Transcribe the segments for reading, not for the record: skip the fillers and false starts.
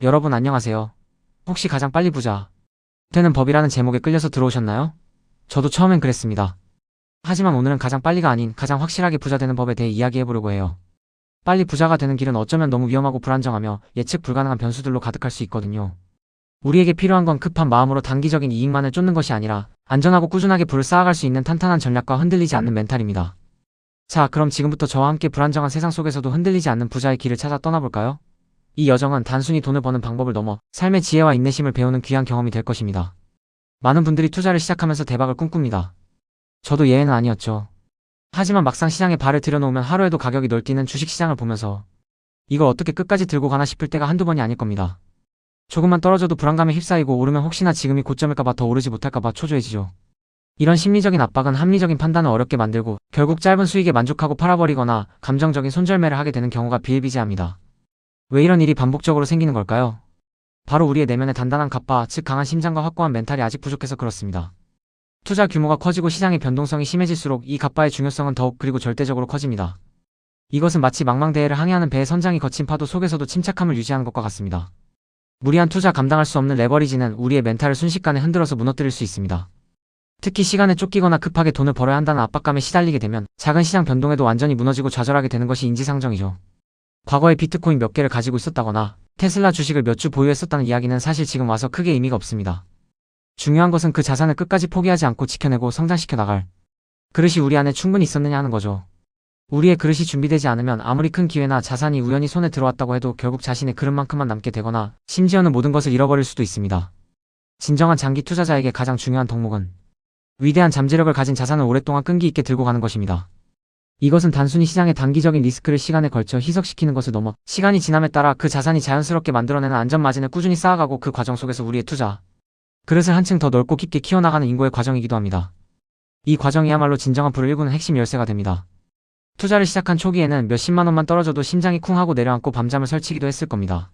여러분 안녕하세요. 혹시 가장 빨리 부자 되는 법이라는 제목에 끌려서 들어오셨나요? 저도 처음엔 그랬습니다. 하지만 오늘은 가장 빨리가 아닌 가장 확실하게 부자 되는 법에 대해 이야기해보려고 해요. 빨리 부자가 되는 길은 어쩌면 너무 위험하고 불안정하며 예측 불가능한 변수들로 가득할 수 있거든요. 우리에게 필요한 건 급한 마음으로 단기적인 이익만을 쫓는 것이 아니라 안전하고 꾸준하게 부를 쌓아갈 수 있는 탄탄한 전략과 흔들리지 않는 멘탈입니다. 자, 그럼 지금부터 저와 함께 불안정한 세상 속에서도 흔들리지 않는 부자의 길을 찾아 떠나볼까요? 이 여정은 단순히 돈을 버는 방법을 넘어 삶의 지혜와 인내심을 배우는 귀한 경험이 될 것입니다. 많은 분들이 투자를 시작하면서 대박을 꿈꿉니다. 저도 예외는 아니었죠. 하지만 막상 시장에 발을 들여놓으면 하루에도 가격이 널뛰는 주식시장을 보면서 이걸 어떻게 끝까지 들고 가나 싶을 때가 한두 번이 아닐 겁니다. 조금만 떨어져도 불안감에 휩싸이고 오르면 혹시나 지금이 고점일까봐 더 오르지 못할까봐 초조해지죠. 이런 심리적인 압박은 합리적인 판단을 어렵게 만들고 결국 짧은 수익에 만족하고 팔아버리거나 감정적인 손절매를 하게 되는 경우가 비일비재합니다. 왜 이런 일이 반복적으로 생기는 걸까요? 바로 우리의 내면의 단단한 갑바, 즉 강한 심장과 확고한 멘탈이 아직 부족해서 그렇습니다. 투자 규모가 커지고 시장의 변동성이 심해질수록 이 갑바의 중요성은 더욱 그리고 절대적으로 커집니다. 이것은 마치 망망대해를 항해하는 배의 선장이 거친 파도 속에서도 침착함을 유지하는 것과 같습니다. 무리한 투자 감당할 수 없는 레버리지는 우리의 멘탈을 순식간에 흔들어서 무너뜨릴 수 있습니다. 특히 시간에 쫓기거나 급하게 돈을 벌어야 한다는 압박감에 시달리게 되면 작은 시장 변동에도 완전히 무너지고 좌절하게 되는 것이 인지상정이죠. 과거에 비트코인 몇 개를 가지고 있었다거나 테슬라 주식을 몇 주 보유했었다는 이야기는 사실 지금 와서 크게 의미가 없습니다. 중요한 것은 그 자산을 끝까지 포기하지 않고 지켜내고 성장시켜 나갈 그릇이 우리 안에 충분히 있었느냐 하는 거죠. 우리의 그릇이 준비되지 않으면 아무리 큰 기회나 자산이 우연히 손에 들어왔다고 해도 결국 자신의 그릇만큼만 남게 되거나 심지어는 모든 것을 잃어버릴 수도 있습니다. 진정한 장기 투자자에게 가장 중요한 덕목은 위대한 잠재력을 가진 자산을 오랫동안 끈기 있게 들고 가는 것입니다. 이것은 단순히 시장의 단기적인 리스크를 시간에 걸쳐 희석시키는 것을 넘어 시간이 지남에 따라 그 자산이 자연스럽게 만들어내는 안전마진을 꾸준히 쌓아가고 그 과정 속에서 우리의 투자 그릇을 한층 더 넓고 깊게 키워나가는 인고의 과정이기도 합니다. 이 과정이야말로 진정한 부를 일구는 핵심 열쇠가 됩니다. 투자를 시작한 초기에는 몇십만 원만 떨어져도 심장이 쿵 하고 내려앉고 밤잠을 설치기도 했을 겁니다.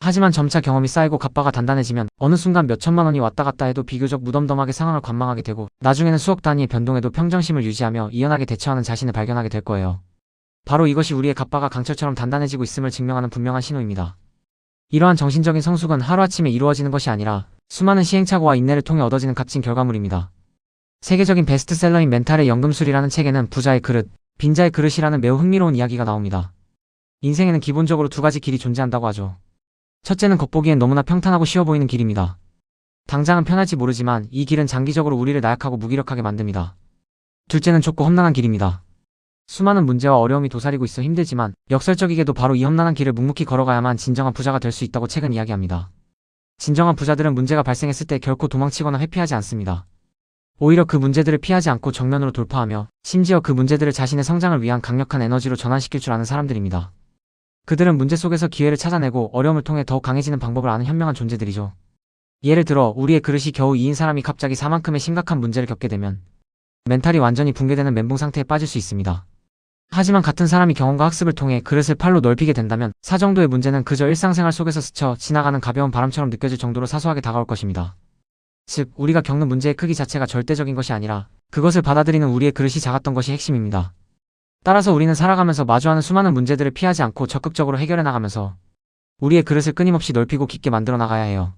하지만 점차 경험이 쌓이고 갑바가 단단해지면 어느 순간 몇천만 원이 왔다 갔다 해도 비교적 무덤덤하게 상황을 관망하게 되고 나중에는 수억 단위의 변동에도 평정심을 유지하며 이연하게 대처하는 자신을 발견하게 될 거예요. 바로 이것이 우리의 갑바가 강철처럼 단단해지고 있음을 증명하는 분명한 신호입니다. 이러한 정신적인 성숙은 하루아침에 이루어지는 것이 아니라 수많은 시행착오와 인내를 통해 얻어지는 값진 결과물입니다. 세계적인 베스트셀러인 멘탈의 연금술이라는 책에는 부자의 그릇, 빈자의 그릇이라는 매우 흥미로운 이야기가 나옵니다. 인생에는 기본적으로 두 가지 길이 존재한다고 하죠. 첫째는 겉보기엔 너무나 평탄하고 쉬워 보이는 길입니다. 당장은 편할지 모르지만 이 길은 장기적으로 우리를 나약하고 무기력하게 만듭니다. 둘째는 좁고 험난한 길입니다. 수많은 문제와 어려움이 도사리고 있어 힘들지만 역설적이게도 바로 이 험난한 길을 묵묵히 걸어가야만 진정한 부자가 될 수 있다고 책은 이야기합니다. 진정한 부자들은 문제가 발생했을 때 결코 도망치거나 회피하지 않습니다. 오히려 그 문제들을 피하지 않고 정면으로 돌파하며 심지어 그 문제들을 자신의 성장을 위한 강력한 에너지로 전환시킬 줄 아는 사람들입니다. 그들은 문제 속에서 기회를 찾아내고 어려움을 통해 더욱 강해지는 방법을 아는 현명한 존재들이죠. 예를 들어 우리의 그릇이 겨우 2인 사람이 갑자기 사만큼의 심각한 문제를 겪게 되면 멘탈이 완전히 붕괴되는 멘붕 상태에 빠질 수 있습니다. 하지만 같은 사람이 경험과 학습을 통해 그릇을 팔로 넓히게 된다면 사 정도의 문제는 그저 일상생활 속에서 스쳐 지나가는 가벼운 바람처럼 느껴질 정도로 사소하게 다가올 것입니다. 즉, 우리가 겪는 문제의 크기 자체가 절대적인 것이 아니라 그것을 받아들이는 우리의 그릇이 작았던 것이 핵심입니다. 따라서 우리는 살아가면서 마주하는 수많은 문제들을 피하지 않고 적극적으로 해결해 나가면서 우리의 그릇을 끊임없이 넓히고 깊게 만들어 나가야 해요.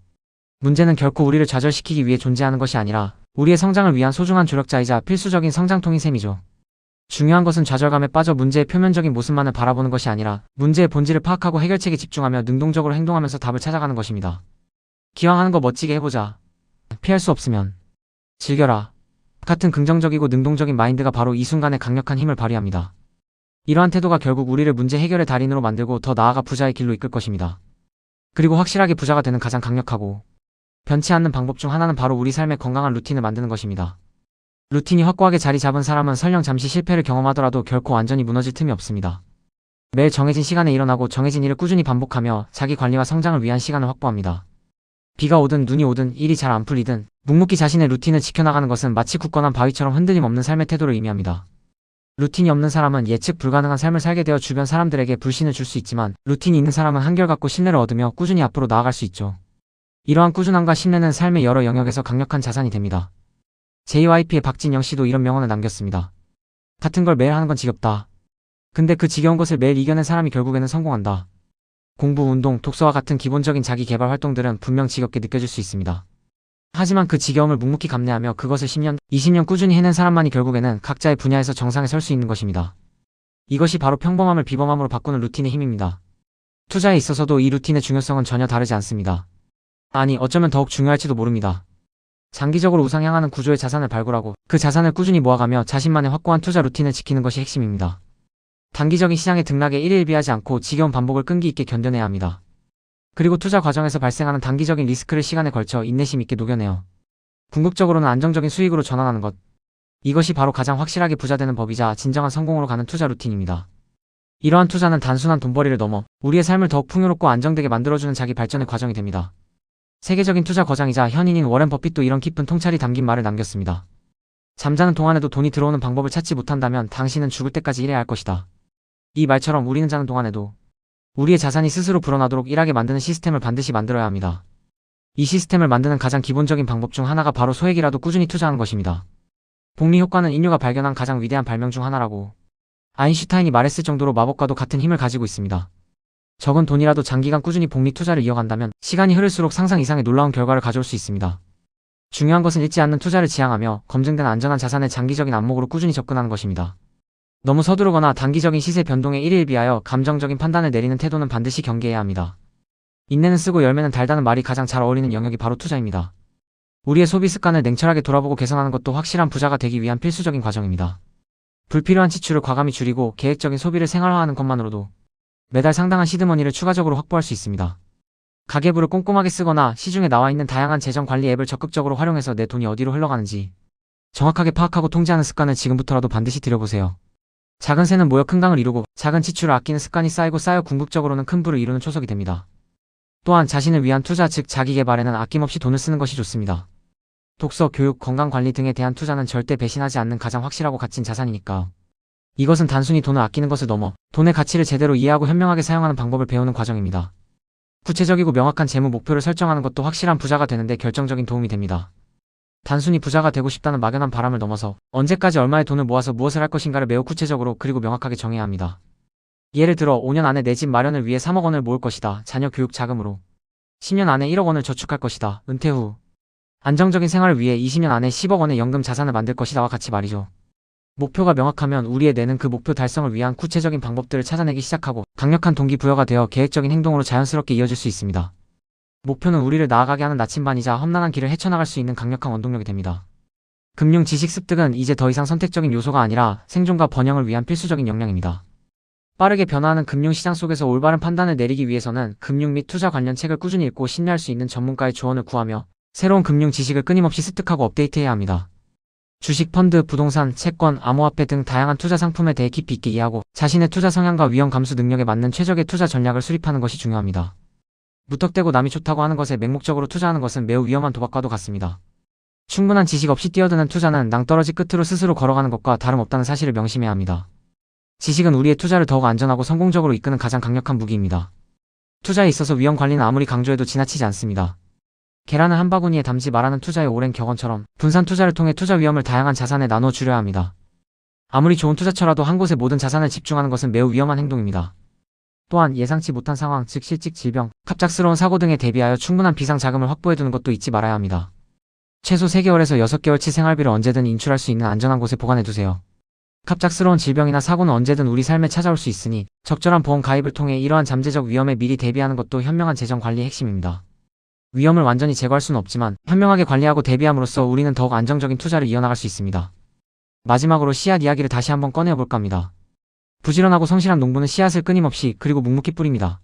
문제는 결코 우리를 좌절시키기 위해 존재하는 것이 아니라 우리의 성장을 위한 소중한 조력자이자 필수적인 성장통인 셈이죠. 중요한 것은 좌절감에 빠져 문제의 표면적인 모습만을 바라보는 것이 아니라 문제의 본질을 파악하고 해결책에 집중하며 능동적으로 행동하면서 답을 찾아가는 것입니다. 기왕 하는 거 멋지게 해보자. 피할 수 없으면 즐겨라. 같은 긍정적이고 능동적인 마인드가 바로 이 순간에 강력한 힘을 발휘합니다. 이러한 태도가 결국 우리를 문제 해결의 달인으로 만들고 더 나아가 부자의 길로 이끌 것입니다. 그리고 확실하게 부자가 되는 가장 강력하고 변치 않는 방법 중 하나는 바로 우리 삶의 건강한 루틴을 만드는 것입니다. 루틴이 확고하게 자리 잡은 사람은 설령 잠시 실패를 경험하더라도 결코 완전히 무너질 틈이 없습니다. 매일 정해진 시간에 일어나고 정해진 일을 꾸준히 반복하며 자기 관리와 성장을 위한 시간을 확보합니다. 비가 오든 눈이 오든 일이 잘 안 풀리든 묵묵히 자신의 루틴을 지켜나가는 것은 마치 굳건한 바위처럼 흔들림 없는 삶의 태도를 의미합니다. 루틴이 없는 사람은 예측 불가능한 삶을 살게 되어 주변 사람들에게 불신을 줄 수 있지만 루틴이 있는 사람은 한결같고 신뢰를 얻으며 꾸준히 앞으로 나아갈 수 있죠. 이러한 꾸준함과 신뢰는 삶의 여러 영역에서 강력한 자산이 됩니다. JYP의 박진영 씨도 이런 명언을 남겼습니다. 같은 걸 매일 하는 건 지겹다. 근데 그 지겨운 것을 매일 이겨낸 사람이 결국에는 성공한다. 공부, 운동, 독서와 같은 기본적인 자기 개발 활동들은 분명 지겹게 느껴질 수 있습니다. 하지만 그 지겨움을 묵묵히 감내하며 그것을 10년, 20년 꾸준히 해낸 사람만이 결국에는 각자의 분야에서 정상에 설 수 있는 것입니다. 이것이 바로 평범함을 비범함으로 바꾸는 루틴의 힘입니다. 투자에 있어서도 이 루틴의 중요성은 전혀 다르지 않습니다. 아니, 어쩌면 더욱 중요할지도 모릅니다. 장기적으로 우상향하는 구조의 자산을 발굴하고 그 자산을 꾸준히 모아가며 자신만의 확고한 투자 루틴을 지키는 것이 핵심입니다. 단기적인 시장의 등락에 일일비하지 않고 지겨운 반복을 끈기 있게 견뎌내야 합니다. 그리고 투자 과정에서 발생하는 단기적인 리스크를 시간에 걸쳐 인내심 있게 녹여내어 궁극적으로는 안정적인 수익으로 전환하는 것. 이것이 바로 가장 확실하게 부자되는 법이자 진정한 성공으로 가는 투자 루틴입니다. 이러한 투자는 단순한 돈벌이를 넘어 우리의 삶을 더욱 풍요롭고 안정되게 만들어주는 자기 발전의 과정이 됩니다. 세계적인 투자 거장이자 현인인 워렌 버핏도 이런 깊은 통찰이 담긴 말을 남겼습니다. 잠자는 동안에도 돈이 들어오는 방법을 찾지 못한다면 당신은 죽을 때까지 일해야 할 것이다. 이 말처럼 우리는 자는 동안에도 우리의 자산이 스스로 불어나도록 일하게 만드는 시스템을 반드시 만들어야 합니다. 이 시스템을 만드는 가장 기본적인 방법 중 하나가 바로 소액이라도 꾸준히 투자하는 것입니다. 복리 효과는 인류가 발견한 가장 위대한 발명 중 하나라고 아인슈타인이 말했을 정도로 마법과도 같은 힘을 가지고 있습니다. 적은 돈이라도 장기간 꾸준히 복리 투자를 이어간다면 시간이 흐를수록 상상 이상의 놀라운 결과를 가져올 수 있습니다. 중요한 것은 잃지 않는 투자를 지향하며 검증된 안전한 자산의 장기적인 안목으로 꾸준히 접근하는 것입니다. 너무 서두르거나 단기적인 시세 변동에 일일비하여 감정적인 판단을 내리는 태도는 반드시 경계해야 합니다. 인내는 쓰고 열매는 달다는 말이 가장 잘 어울리는 영역이 바로 투자입니다. 우리의 소비 습관을 냉철하게 돌아보고 개선하는 것도 확실한 부자가 되기 위한 필수적인 과정입니다. 불필요한 지출을 과감히 줄이고 계획적인 소비를 생활화하는 것만으로도 매달 상당한 시드머니를 추가적으로 확보할 수 있습니다. 가계부를 꼼꼼하게 쓰거나 시중에 나와 있는 다양한 재정 관리 앱을 적극적으로 활용해서 내 돈이 어디로 흘러가는지 정확하게 파악하고 통제하는 습관을 지금부터라도 반드시 들여보세요. 작은 새는 모여 큰 강을 이루고 작은 지출을 아끼는 습관이 쌓이고 쌓여 궁극적으로는 큰 부를 이루는 초석이 됩니다. 또한 자신을 위한 투자 즉 자기개발에는 아낌없이 돈을 쓰는 것이 좋습니다. 독서, 교육, 건강관리 등에 대한 투자는 절대 배신하지 않는 가장 확실하고 값진 자산이니까. 이것은 단순히 돈을 아끼는 것을 넘어 돈의 가치를 제대로 이해하고 현명하게 사용하는 방법을 배우는 과정입니다. 구체적이고 명확한 재무 목표를 설정하는 것도 확실한 부자가 되는데 결정적인 도움이 됩니다. 단순히 부자가 되고 싶다는 막연한 바람을 넘어서 언제까지 얼마의 돈을 모아서 무엇을 할 것인가를 매우 구체적으로 그리고 명확하게 정해야 합니다. 예를 들어 5년 안에 내 집 마련을 위해 3억 원을 모을 것이다. 자녀 교육 자금으로 10년 안에 1억 원을 저축할 것이다. 은퇴 후 안정적인 생활을 위해 20년 안에 10억 원의 연금 자산을 만들 것이다와 같이 말이죠. 목표가 명확하면 우리의 뇌는 그 목표 달성을 위한 구체적인 방법들을 찾아내기 시작하고 강력한 동기부여가 되어 계획적인 행동으로 자연스럽게 이어질 수 있습니다. 목표는 우리를 나아가게 하는 나침반이자 험난한 길을 헤쳐나갈 수 있는 강력한 원동력이 됩니다. 금융 지식 습득은 이제 더 이상 선택적인 요소가 아니라 생존과 번영을 위한 필수적인 역량입니다. 빠르게 변화하는 금융시장 속에서 올바른 판단을 내리기 위해서는 금융 및 투자 관련 책을 꾸준히 읽고 신뢰할 수 있는 전문가의 조언을 구하며 새로운 금융 지식을 끊임없이 습득하고 업데이트해야 합니다. 주식, 펀드, 부동산, 채권, 암호화폐 등 다양한 투자 상품에 대해 깊이 있게 이해하고 자신의 투자 성향과 위험 감수 능력에 맞는 최적의 투자 전략을 수립하는 것이 중요합니다. 무턱대고 남이 좋다고 하는 것에 맹목적으로 투자하는 것은 매우 위험한 도박과도 같습니다. 충분한 지식 없이 뛰어드는 투자는 낭떠러지 끝으로 스스로 걸어가는 것과 다름없다는 사실을 명심해야 합니다. 지식은 우리의 투자를 더욱 안전하고 성공적으로 이끄는 가장 강력한 무기입니다. 투자에 있어서 위험 관리는 아무리 강조해도 지나치지 않습니다. 계란을 한 바구니에 담지 말라는 투자의 오랜 격언처럼 분산 투자를 통해 투자 위험을 다양한 자산에 나눠 줄여야 합니다. 아무리 좋은 투자처라도 한 곳에 모든 자산을 집중하는 것은 매우 위험한 행동입니다. 또한 예상치 못한 상황, 즉 실직, 질병, 갑작스러운 사고 등에 대비하여 충분한 비상 자금을 확보해두는 것도 잊지 말아야 합니다. 최소 3개월에서 6개월치 생활비를 언제든 인출할 수 있는 안전한 곳에 보관해두세요. 갑작스러운 질병이나 사고는 언제든 우리 삶에 찾아올 수 있으니 적절한 보험 가입을 통해 이러한 잠재적 위험에 미리 대비하는 것도 현명한 재정 관리의 핵심입니다. 위험을 완전히 제거할 수는 없지만 현명하게 관리하고 대비함으로써 우리는 더욱 안정적인 투자를 이어나갈 수 있습니다. 마지막으로 씨앗 이야기를 다시 한번 꺼내볼까 합니다. 부지런하고 성실한 농부는 씨앗을 끊임없이 그리고 묵묵히 뿌립니다.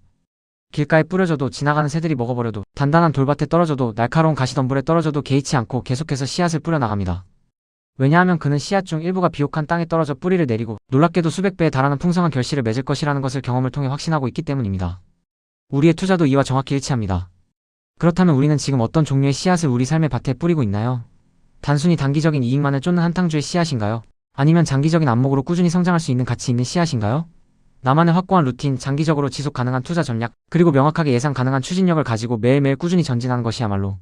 길가에 뿌려져도 지나가는 새들이 먹어버려도 단단한 돌밭에 떨어져도 날카로운 가시덤불에 떨어져도 개의치 않고 계속해서 씨앗을 뿌려나갑니다. 왜냐하면 그는 씨앗 중 일부가 비옥한 땅에 떨어져 뿌리를 내리고 놀랍게도 수백 배에 달하는 풍성한 결실을 맺을 것이라는 것을 경험을 통해 확신하고 있기 때문입니다. 우리의 투자도 이와 정확히 일치합니다. 그렇다면 우리는 지금 어떤 종류의 씨앗을 우리 삶의 밭에 뿌리고 있나요? 단순히 단기적인 이익만을 쫓는 한탕주의 씨앗인가요? 아니면 장기적인 안목으로 꾸준히 성장할 수 있는 가치 있는 씨앗인가요? 나만의 확고한 루틴, 장기적으로 지속 가능한 투자 전략, 그리고 명확하게 예상 가능한 추진력을 가지고 매일매일 꾸준히 전진하는 것이야말로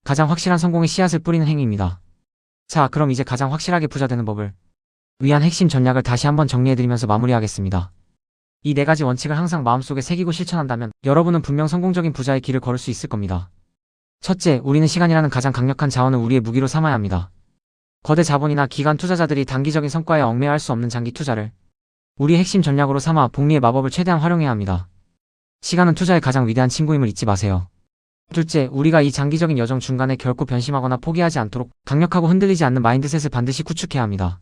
가장 확실한 성공의 씨앗을 뿌리는 행위입니다. 자, 그럼 이제 가장 확실하게 부자 되는 법을 위한 핵심 전략을 다시 한번 정리해드리면서 마무리하겠습니다. 이 네 가지 원칙을 항상 마음속에 새기고 실천한다면 여러분은 분명 성공적인 부자의 길을 걸을 수 있을 겁니다. 첫째, 우리는 시간이라는 가장 강력한 자원을 우리의 무기로 삼아야 합니다. 거대 자본이나 기관 투자자들이 단기적인 성과에 얽매여 할 수 없는 장기 투자를 우리의 핵심 전략으로 삼아 복리의 마법을 최대한 활용해야 합니다. 시간은 투자의 가장 위대한 친구임을 잊지 마세요. 둘째, 우리가 이 장기적인 여정 중간에 결코 변심하거나 포기하지 않도록 강력하고 흔들리지 않는 마인드셋을 반드시 구축해야 합니다.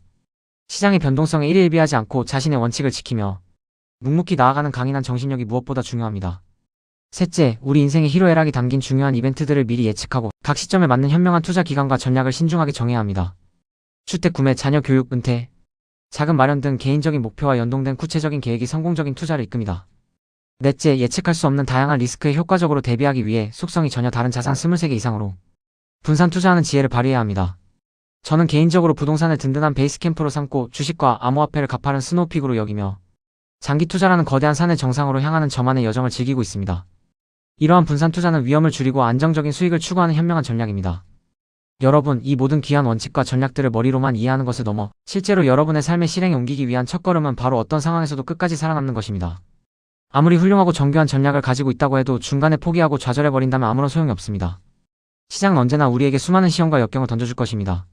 시장의 변동성에 일일비하지 않고 자신의 원칙을 지키며 묵묵히 나아가는 강인한 정신력이 무엇보다 중요합니다. 셋째, 우리 인생의 희로애락이 담긴 중요한 이벤트들을 미리 예측하고 각 시점에 맞는 현명한 투자 기간과 전략을 신중하게 정해야 합니다. 주택 구매, 자녀 교육, 은퇴, 자금 마련 등 개인적인 목표와 연동된 구체적인 계획이 성공적인 투자를 이끕니다. 넷째, 예측할 수 없는 다양한 리스크에 효과적으로 대비하기 위해 속성이 전혀 다른 자산 23개 이상으로 분산 투자하는 지혜를 발휘해야 합니다. 저는 개인적으로 부동산을 든든한 베이스 캠프로 삼고 주식과 암호화폐를 가파른 스노우픽으로 여기며 장기 투자라는 거대한 산의 정상으로 향하는 저만의 여정을 즐기고 있습니다. 이러한 분산 투자는 위험을 줄이고 안정적인 수익을 추구하는 현명한 전략입니다. 여러분, 이 모든 귀한 원칙과 전략들을 머리로만 이해하는 것을 넘어 실제로 여러분의 삶의 실행에 옮기기 위한 첫걸음은 바로 어떤 상황에서도 끝까지 살아남는 것입니다. 아무리 훌륭하고 정교한 전략을 가지고 있다고 해도 중간에 포기하고 좌절해버린다면 아무런 소용이 없습니다. 시장은 언제나 우리에게 수많은 시험과 역경을 던져줄 것입니다.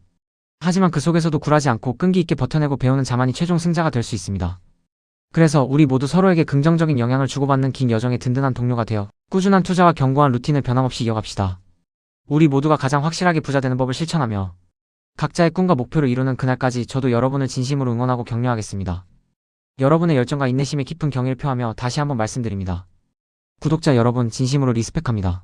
하지만 그 속에서도 굴하지 않고 끈기 있게 버텨내고 배우는 자만이 최종 승자가 될 수 있습니다. 그래서 우리 모두 서로에게 긍정적인 영향을 주고받는 긴 여정의 든든한 동료가 되어 꾸준한 투자와 견고한 루틴을 변함없이 이어갑시다. 우리 모두가 가장 확실하게 부자 되는 법을 실천하며 각자의 꿈과 목표를 이루는 그날까지 저도 여러분을 진심으로 응원하고 격려하겠습니다. 여러분의 열정과 인내심에 깊은 경의를 표하며 다시 한번 말씀드립니다. 구독자 여러분, 진심으로 리스펙합니다.